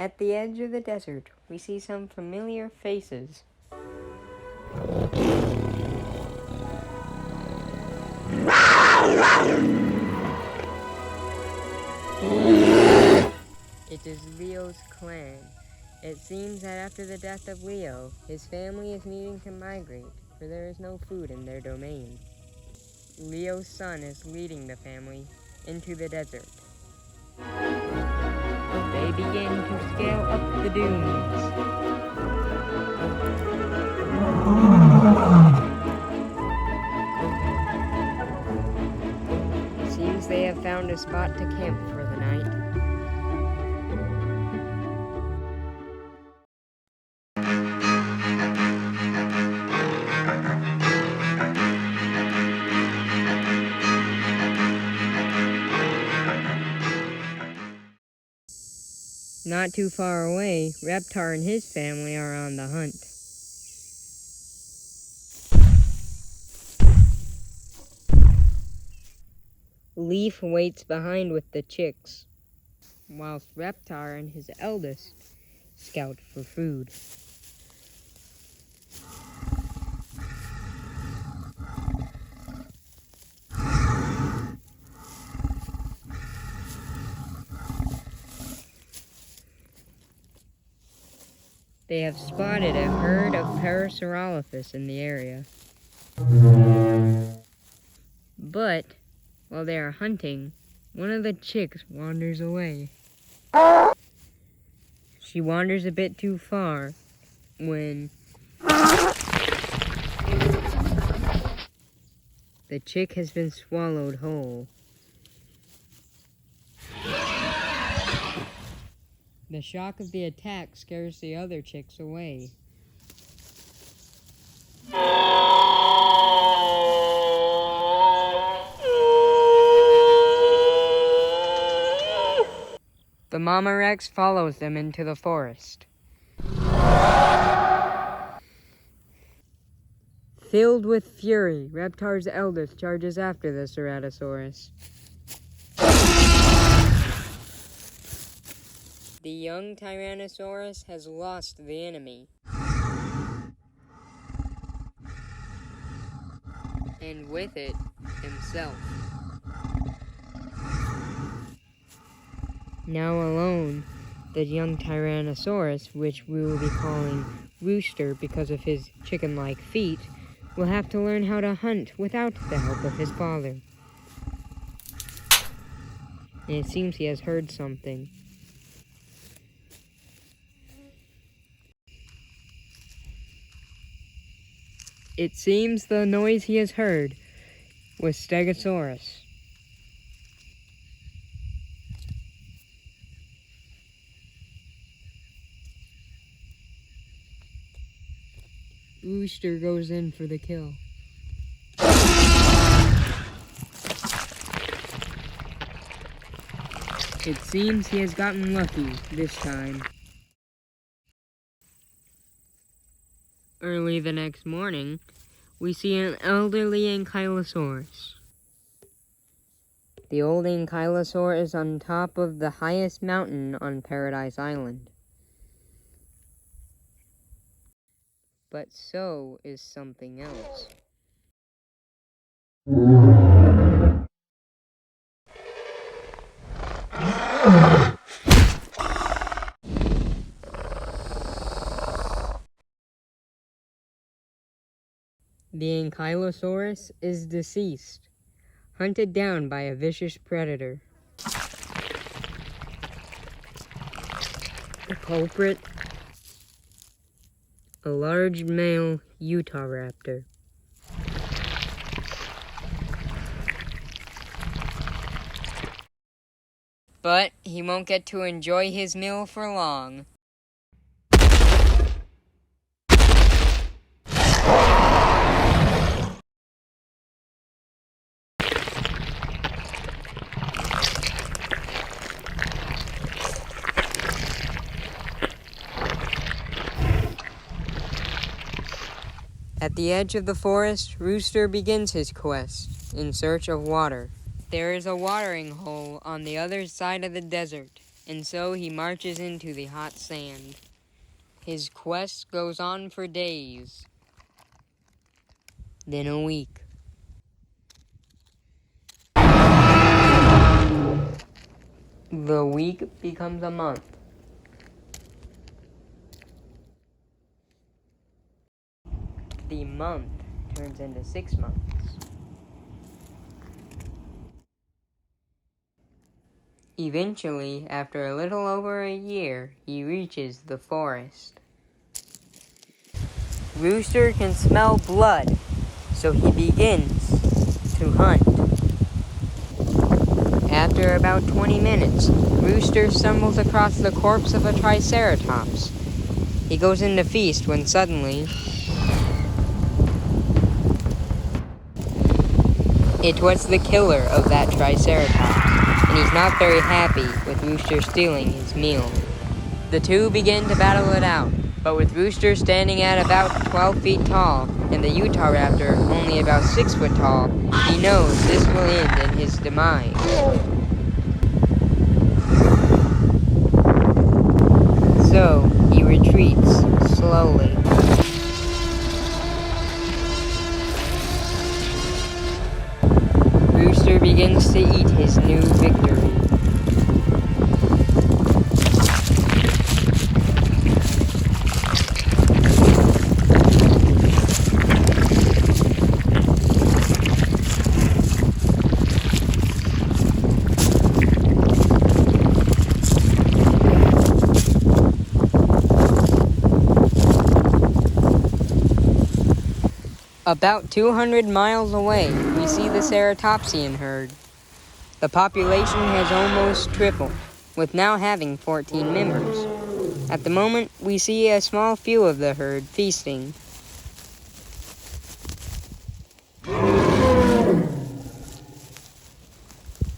At the edge of the desert, we see some familiar faces. It is Leo's clan. It seems that after the death of Leo, his family is needing to migrate, for there is no food in their domain. Leo's son is leading the family into the desert. They begin to scale up the dunes. It seems they have found a spot to camp for the night. Not too far away, Reptar and his family are on the hunt. Leaf waits behind with the chicks, whilst Reptar and his eldest scout for food. They have spotted a herd of Parasaurolophus in the area. But, while they are hunting, one of the chicks wanders away. She wanders a bit too far when the chick has been swallowed whole. The shock of the attack scares the other chicks away. The Mama Rex follows them into the forest. Filled with fury, Reptar's eldest charges after the Ceratosaurus. The young Tyrannosaurus has lost the enemy. And with it, himself. Now alone, the young Tyrannosaurus, which we will be calling Rooster because of his chicken-like feet, will have to learn how to hunt without the help of his father. And it seems he has heard something. It seems the noise he has heard was Stegosaurus. Rooster goes in for the kill. It seems he has gotten lucky this time. Early the next morning, we see an elderly Ankylosaurus. The old Ankylosaur is on top of the highest mountain on Paradise Island. But so is something else. The Ankylosaurus is deceased, hunted down by a vicious predator. The culprit? A large male Utahraptor. But he won't get to enjoy his meal for long. At the edge of the forest, Rooster begins his quest in search of water. There is a watering hole on the other side of the desert, and so he marches into the hot sand. His quest goes on for days, then a week. The week becomes a month. The month turns into 6 months. Eventually, after a little over a year, he reaches the forest. Rooster can smell blood, so he begins to hunt. After about 20 minutes, Rooster stumbles across the corpse of a triceratops. He goes in to feast when suddenly it was the killer of that triceratops, and he's not very happy with Rooster stealing his meal. The two begin to battle it out, but with Rooster standing at about 12 feet tall and the Utah Raptor only about 6 foot tall, he knows this will end in his demise. So, he retreats slowly. Rooster begins to eat his new victory. About 200 miles away, we see the ceratopsian herd. The population has almost tripled, with now having 14 members. At the moment, we see a small few of the herd feasting.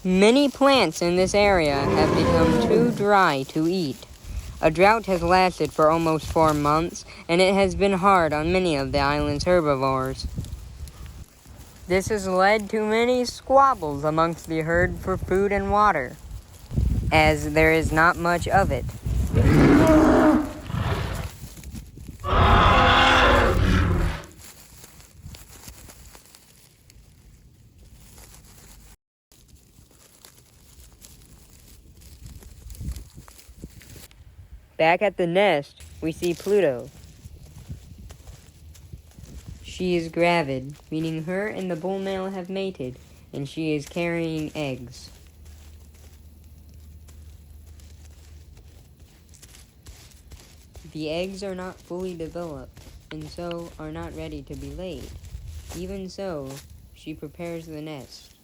Many plants in this area have become too dry to eat. A drought has lasted for almost 4 months, and it has been hard on many of the island's herbivores. This has led to many squabbles amongst the herd for food and water, as there is not much of it. Back at the nest, we see Pluto. She is gravid, meaning her and the bull male have mated, and she is carrying eggs. The eggs are not fully developed, and so are not ready to be laid. Even so, she prepares the nest.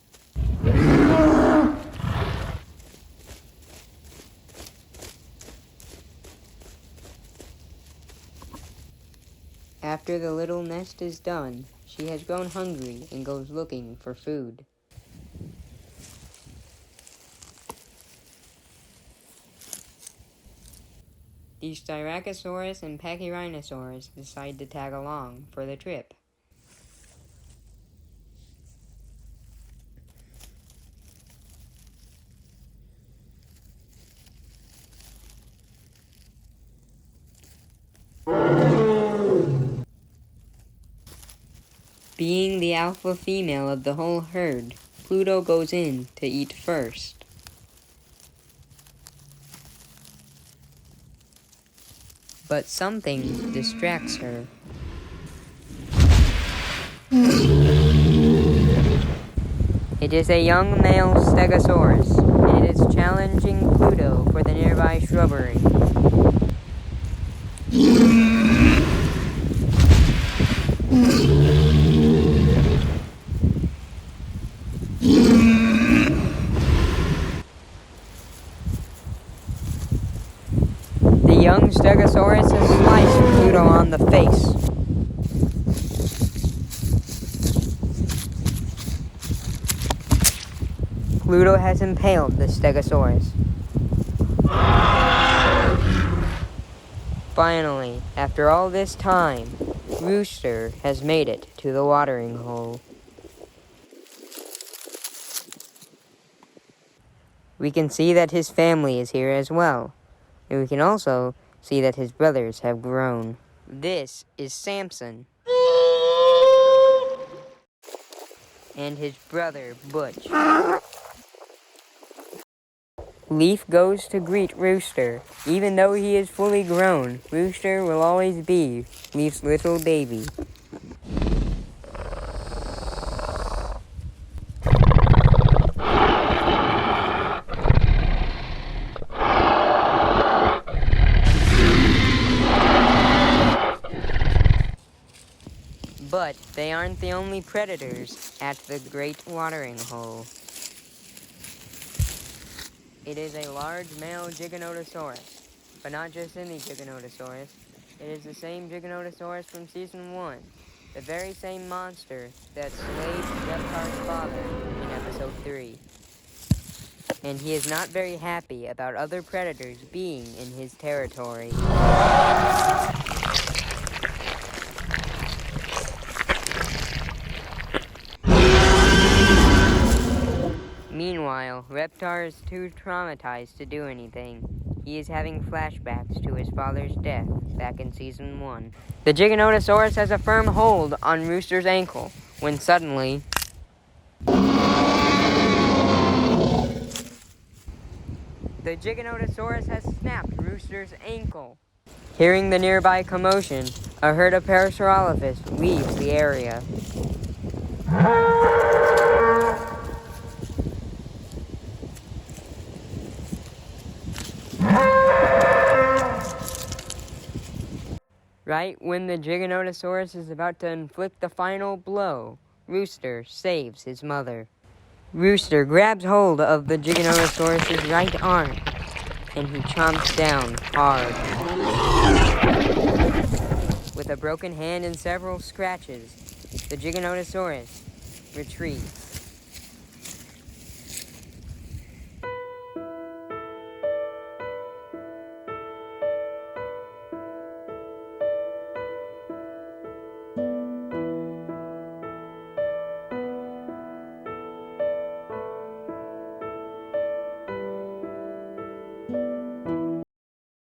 After the little nest is done, she has grown hungry and goes looking for food. The Styracosaurus and Pachyrhinosaurus decide to tag along for the trip. Being the alpha female of the whole herd, Pluto goes in to eat first. But something distracts her. It is a young male Stegosaurus, and it is challenging Pluto for the nearby shrubbery. The young Stegosaurus has sliced Pluto on the face. Pluto has impaled the Stegosaurus. Finally, after all this time, Rooster has made it to the watering hole. We can see that his family is here as well. And we can also see that his brothers have grown. This is Samson and his brother Butch. Leaf goes to greet Rooster. Even though he is fully grown, Rooster will always be Leaf's little baby. But they aren't the only predators at the Great Watering Hole. It is a large male Giganotosaurus, but not just any Giganotosaurus. It is the same Giganotosaurus from Season 1, the very same monster that slayed Reptar's father in Episode 3. And he is not very happy about other predators being in his territory. Meanwhile, Reptar is too traumatized to do anything. He is having flashbacks to his father's death back in Season 1. The Giganotosaurus has a firm hold on Rooster's ankle, when suddenly... the Giganotosaurus has snapped Rooster's ankle. Hearing the nearby commotion, a herd of Parasaurolophus leaves the area. Right when the Giganotosaurus is about to inflict the final blow, Rooster saves his mother. Rooster grabs hold of the Giganotosaurus' right arm, and he chomps down hard. With a broken hand and several scratches, the Giganotosaurus retreats.